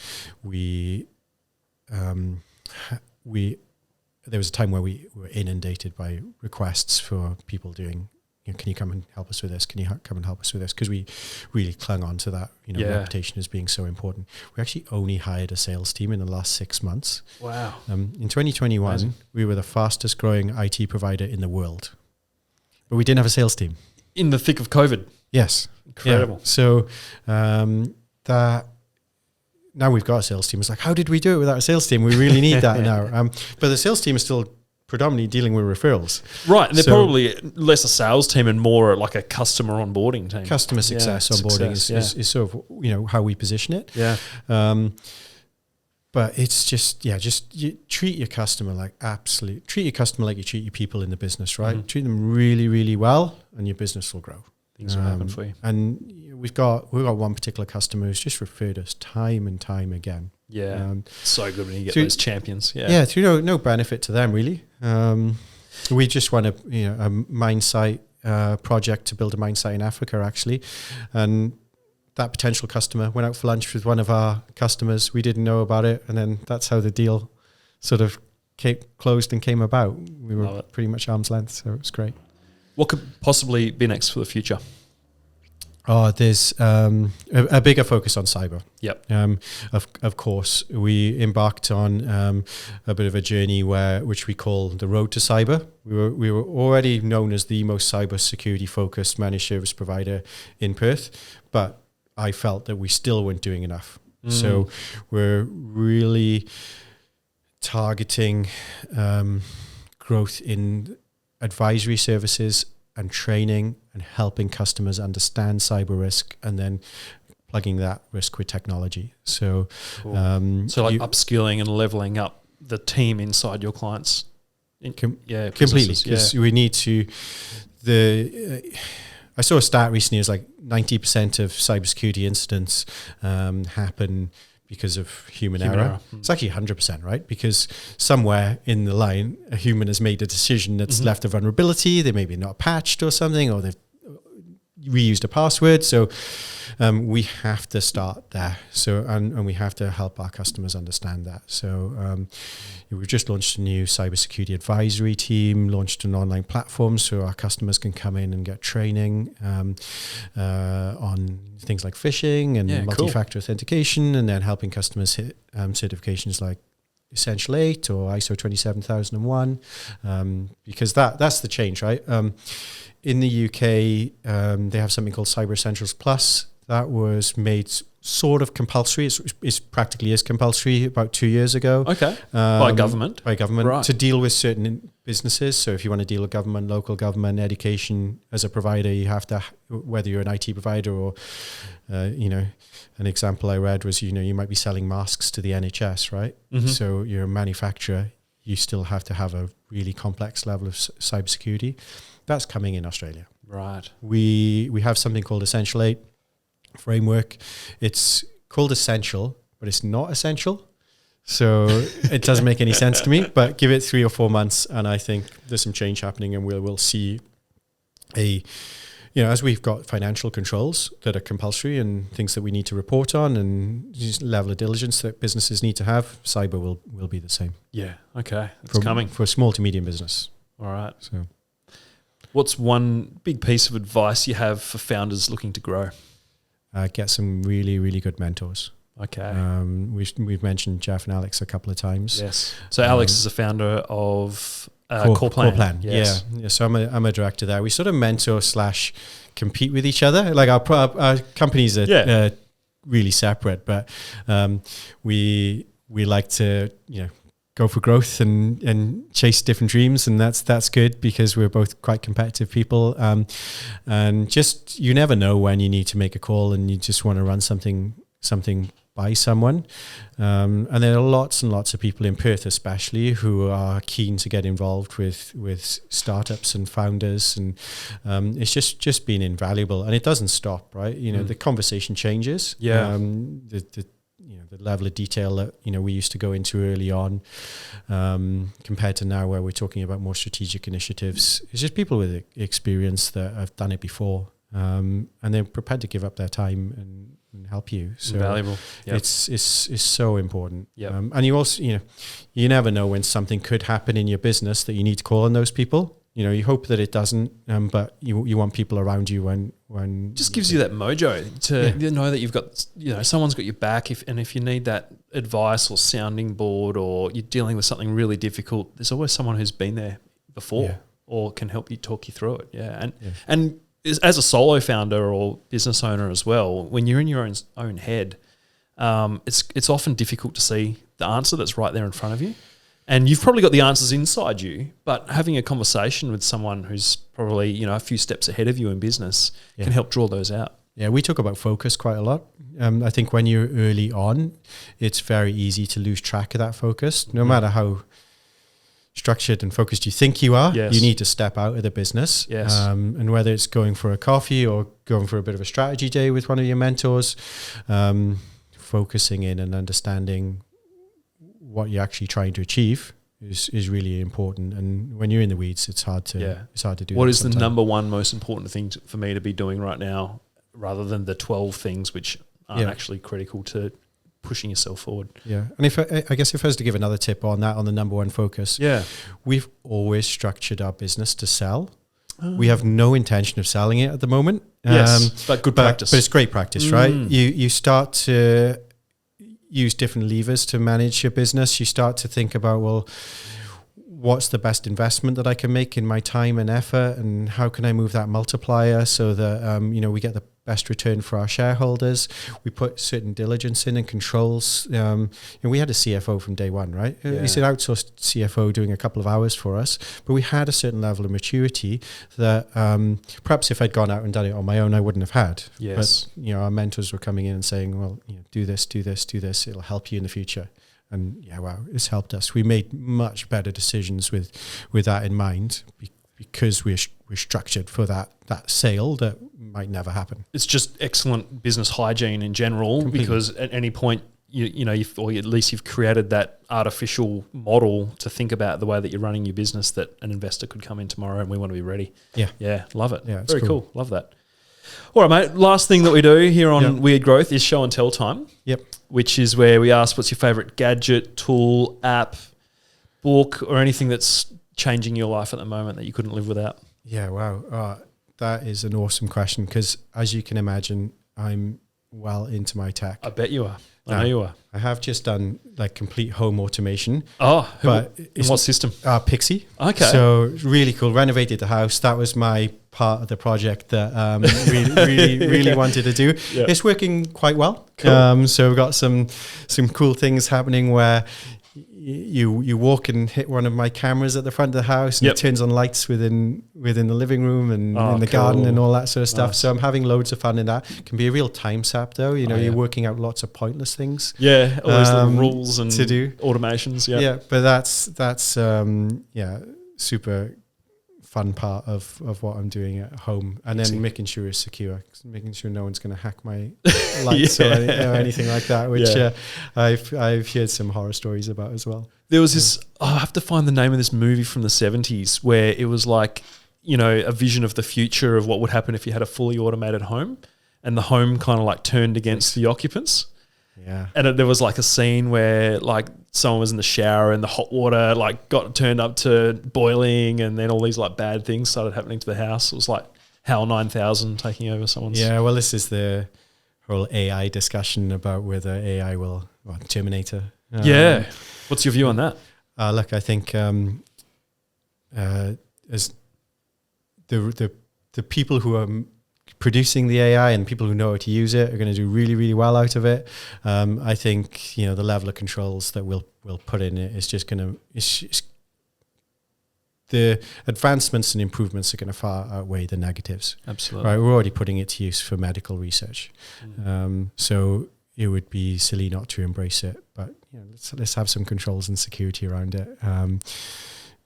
There was a time where we were inundated by requests for people doing, can you come and help us with this? Can you come and help us with this? Because we really clung on to that, reputation as being so important. We actually only hired a sales team in the last 6 months. Wow. In 2021, Amazing. We were the fastest growing IT provider in the world. But we didn't have a sales team. In the thick of COVID. Yes. Incredible. Yeah. So now we've got a sales team. It's like, how did we do it without a sales team? We really need that now. But the sales team is still predominantly dealing with referrals. Right. And they're probably less a sales team and more like a customer onboarding team. Customer success onboarding is sort of, how we position it. Yeah. But it's just you treat your customer like you treat your people in the business, right? Mm-hmm. Treat them really, really well, and your business will grow. Things will happen for you. And we've got one particular customer who's just referred us time and time again. Yeah, so good when you get those champions. Yeah, through no benefit to them really. We just won a mine site project to build a mine site in Africa actually, and that potential customer went out for lunch with one of our customers. We didn't know about it, and then that's how the deal sort of closed and came about. We were pretty much arm's length, so it was great. What could possibly be next for the future? Oh, there's a bigger focus on cyber. Yep. Of course, we embarked on a bit of a journey which we call the road to cyber. We were already known as the most cybersecurity focused managed service provider in Perth, but I felt that we still weren't doing enough. So we're really targeting growth in advisory services and training and helping customers understand cyber risk, and then plugging that risk with technology. So, cool. Upskilling and leveling up the team inside your clients. Completely, because we need to. I saw a stat recently. It was like 90% of cybersecurity incidents happen because of human Human error. error. It's actually 100%, right? Because somewhere in the line, a human has made a decision that's left a vulnerability. They maybe not patched or something, or they've reused a password. So we have to start there. So and we have to help our customers understand that. So we've just launched a new cybersecurity advisory team, launched an online platform so our customers can come in and get training on things like phishing and multi-factor authentication, and then helping customers hit certifications like Essential 8 or ISO 27001, because that's the change, right? In the UK, they have something called Cyber Essentials Plus that was made sort of compulsory. It's practically is compulsory about 2 years ago. Okay. By government? By government, right. to deal with certain businesses. So if you want to deal with government, local government, education, as a provider, you have to, whether you're an IT provider or, an example I read was, you might be selling masks to the NHS, right? Mm-hmm. So you're a manufacturer, you still have to have a really complex level of cybersecurity. That's coming in Australia. Right. We have something called Essential 8 framework. It's called essential, but it's not essential. So it doesn't make any sense to me, but give it 3 or 4 months and I think there's some change happening, and we'll see as we've got financial controls that are compulsory and things that we need to report on and just level of diligence that businesses need to have, cyber will be the same. Yeah. Okay. It's coming. For small to medium business. All right. So what's one big piece of advice you have for founders looking to grow? Get some really, really good mentors. Okay. We've mentioned Jeff and Alex a couple of times. Yes. So Alex is a founder of Core Plan. Yes. Yeah. So I'm a director there. We sort of mentor / compete with each other. Like our companies are really separate, but we like to go for growth and chase different dreams, and that's good because we're both quite competitive people. And just you never know when you need to make a call, and you just want to run something by someone. And there are lots and lots of people in Perth, especially, who are keen to get involved with startups and founders, and it's just been invaluable. And it doesn't stop, right? The conversation changes. Yeah. The level of detail that we used to go into early on, compared to now, where we're talking about more strategic initiatives. It's just people with experience that have done it before, and they're prepared to give up their time and help you. So valuable. Yep. It's so important. Yep. And you also you never know when something could happen in your business that you need to call on those people. You hope that it doesn't, but you want people around you when just gives you that mojo to know that you've got, someone's got your back. If you need that advice or sounding board, or you're dealing with something really difficult, there's always someone who's been there before or can help you, talk you through it. Yeah. And as a solo founder or business owner as well, when you're in your own head, it's often difficult to see the answer that's right there in front of you. And you've probably got the answers inside you, but having a conversation with someone who's probably, a few steps ahead of you in business can help draw those out. Yeah, we talk about focus quite a lot. I think when you're early on, it's very easy to lose track of that focus. No matter how structured and focused you think you are, you need to step out of the business. Yes. And whether it's going for a coffee or going for a bit of a strategy day with one of your mentors, focusing in and understanding what you're actually trying to achieve is really important. And when you're in the weeds, it's hard to do. What is the number one most important thing for me to be doing right now, rather than the 12 things which aren't actually critical to pushing yourself forward? Yeah. And if I was to give another tip on that, on the number one focus, we've always structured our business to sell. We have no intention of selling it at the moment. Yes, but good practice. But it's great practice, right? You start to use different levers to manage your business. You start to think about, well, what's the best investment that I can make in my time and effort, and how can I move that multiplier so that we get the best return for our shareholders. We put certain diligence in and controls. And we had a CFO from day one, right? He's an outsourced CFO doing a couple of hours for us, but we had a certain level of maturity that perhaps if I'd gone out and done it on my own, I wouldn't have had. Yes. But our mentors were coming in and saying, well, do this, it'll help you in the future. And it's helped us. We made much better decisions with that in mind, because we're structured for that sale that might never happen. It's just excellent business hygiene in general. Completely. Because at any point or at least you've created that artificial model to think about the way that you're running your business, that an investor could come in tomorrow and we want to be ready. Yeah, love it. Yeah, very cool. Love that. All right, mate. Last thing that we do here on Weird Growth is show and tell time. Yep. Which is where we ask, what's your favorite gadget, tool, app, book, or anything that's changing your life at the moment that you couldn't live without? Yeah, wow. That is an awesome question, because as you can imagine, I'm well into my tech. I bet you are. I know you are. I have just done like complete home automation. Oh, but in what system? Pixie. Okay. So really cool. Renovated the house. That was my part of the project that really wanted to do. Yeah. It's working quite well. Cool. So we've got some cool things happening where you walk and hit one of my cameras at the front of the house, and it turns on lights within the living room and in the garden and all that sort of stuff. Nice. So I'm having loads of fun in that. It can be a real time sap though. You're working out lots of pointless things. Yeah, all those little rules and to do automations. Yeah, yeah. But that's super fun part of what I'm doing at home, and then making sure it's secure, making sure no one's going to hack my lights or anything like that, which I've heard some horror stories about as well. There was this, I have to find the name of this movie from the 70s where it was like, a vision of the future of what would happen if you had a fully automated home, and the home kind of like turned against the occupants. Yeah. And there was like a scene where like someone was in the shower and the hot water like got turned up to boiling, and then all these like bad things started happening to the house. It was like HAL 9000 taking over someone's... Yeah, well, this is the whole AI discussion about whether AI will... Terminator. What's your view on that? Look, I think as the people who are producing the AI and people who know how to use it are going to do really, really well out of it. I think, the level of controls that we'll put in it is just going to... The advancements and improvements are going to far outweigh the negatives. Absolutely. Right, we're already putting it to use for medical research. So it would be silly not to embrace it. But let's have some controls and security around it.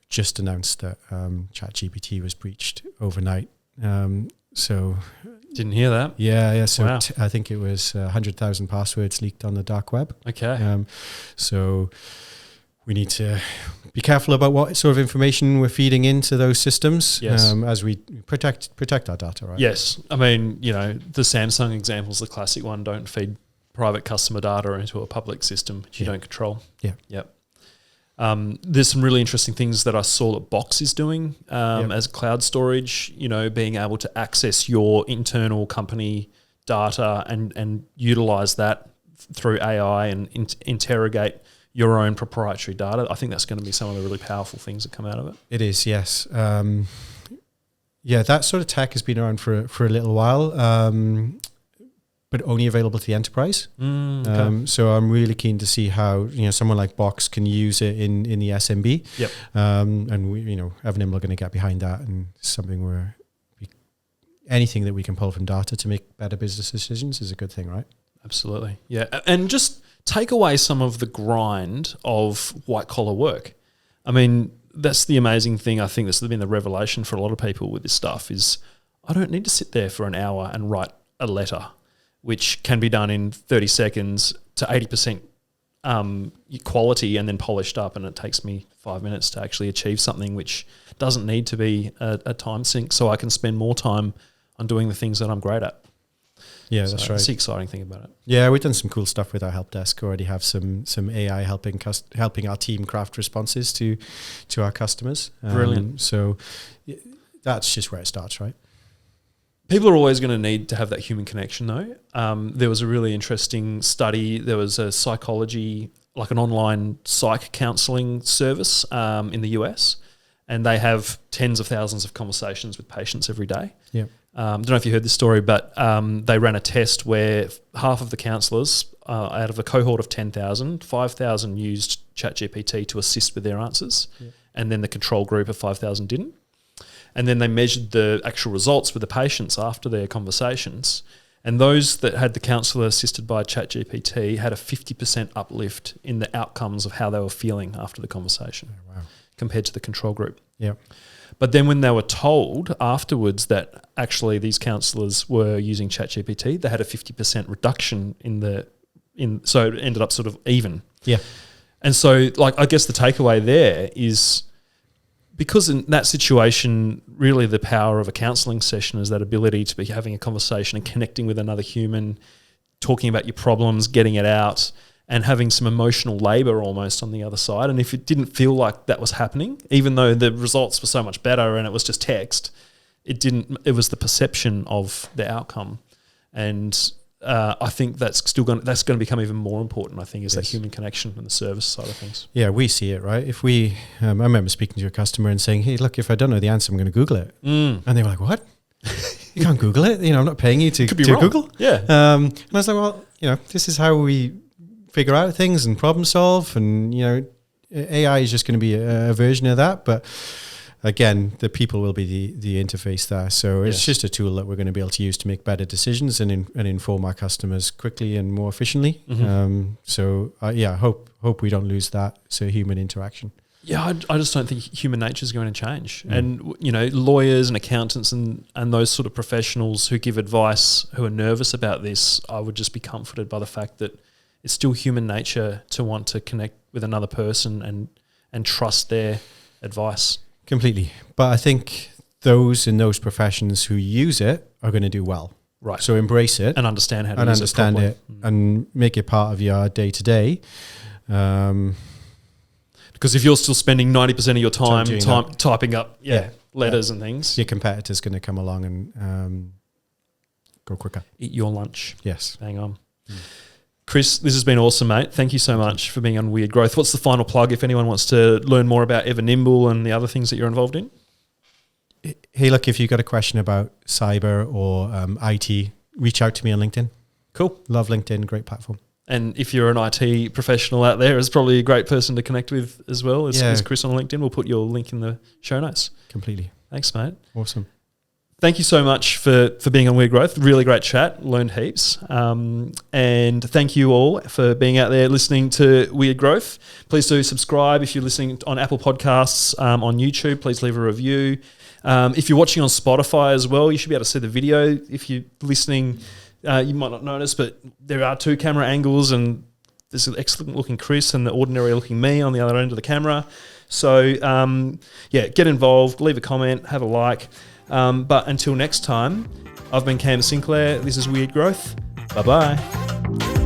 Just announced that ChatGPT was breached overnight. So didn't hear that. Yeah. So wow. I think it was 100,000 passwords leaked on the dark web. Okay. So we need to be careful about what sort of information we're feeding into those systems, as we protect our data, right? Yes. I mean, the Samsung example is the classic one. Don't feed private customer data into a public system which you don't control. Yeah. Yep. There's some really interesting things that I saw that Box is doing as cloud storage, being able to access your internal company data and utilize that through AI and interrogate your own proprietary data. I think that's going to be some of the really powerful things that come out of it. It is, yes. That sort of tech has been around for a little while, but only available to the enterprise. Okay. So I'm really keen to see how someone like Box can use it in the SMB. Yep. And we, Nimble are going to get behind that, and something anything that we can pull from data to make better business decisions is a good thing, right? Absolutely. Yeah, and just take away some of the grind of white collar work. I mean, that's the amazing thing. I think this has been the revelation for a lot of people with this stuff is I don't need to sit there for an hour and write a letter, which can be done in 30 seconds to 80% quality and then polished up, and it takes me 5 minutes to actually achieve something which doesn't need to be a time sink, so I can spend more time on doing the things that I'm great at. Yeah, that's right. That's the exciting thing about it. Yeah, we've done some cool stuff with our help desk. Already have some AI helping our team craft responses to our customers. Brilliant. So that's just where it starts, right? People are always going to need to have that human connection, though. There was a really interesting study. There was a psychology, like an online psych counselling service in the US, and they have tens of thousands of conversations with patients every day. Yeah. Don't know if you heard this story, but they ran a test where half of the counsellors, out of a cohort of 10,000, 5,000 used ChatGPT to assist with their answers, and then the control group of 5,000 didn't. And then they measured the actual results with the patients after their conversations, and those that had the counsellor assisted by ChatGPT had a 50% uplift in the outcomes of how they were feeling after the conversation compared to the control group. Yeah. But then when they were told afterwards that actually these counsellors were using ChatGPT, they had a 50% reduction in the so it ended up sort of even. Yeah. And so, like, I guess the takeaway there is, because in that situation, really the power of a counselling session is that ability to be having a conversation and connecting with another human, talking about your problems, getting it out, and having some emotional labour almost on the other side. And if it didn't feel like that was happening, even though the results were so much better and it was just text, it was the perception of the outcome. And I think that's going to become even more important, I think, is that human connection and the service side of things. Yeah, we see it, right? If we, I remember speaking to a customer and saying, hey, look, if I don't know the answer, I'm going to Google it. And they were like, what? You can't Google it? I'm not paying you to Google. Yeah. And I was like, well, this is how we figure out things and problem solve. And, AI is just going to be a version of that. But again, the people will be the interface there. So it's just a tool that we're going to be able to use to make better decisions and inform our customers quickly and more efficiently. Hope we don't lose that human interaction. Yeah, I just don't think human nature is going to change. And, lawyers and accountants and those sort of professionals who give advice, who are nervous about this, I would just be comforted by the fact that it's still human nature to want to connect with another person and trust their advice. Completely. But I think those in those professions who use it are going to do well. Right. So embrace it. And understand how to use it properly. And make it part of your day-to-day. Because if you're still spending 90% of your time typing up letters and things, your competitor's going to come along and go quicker. Eat your lunch. Yes. Hang on. Chris, this has been awesome, mate. Thank you so much for being on Weird Growth. What's the final plug if anyone wants to learn more about Nimble and the other things that you're involved in? Hey, look, if you've got a question about cyber or IT, reach out to me on LinkedIn. Cool. Love LinkedIn, great platform. And if you're an IT professional out there, it's probably a great person to connect with as well as Chris on LinkedIn. We'll put your link in the show notes. Completely. Thanks, mate. Awesome. Thank you so much for being on Weird Growth. Really great chat. Learned heaps. And thank you all for being out there listening to Weird Growth. Please do subscribe if you're listening on Apple Podcasts, on YouTube. Please leave a review. If you're watching on Spotify as well, you should be able to see the video. If you're listening, you might not notice, but there are 2 camera angles and there's an excellent looking Chris and the ordinary looking me on the other end of the camera. So, get involved, leave a comment, have a like. But until next time, I've been Cam Sinclair. This is Weird Growth. Bye-bye.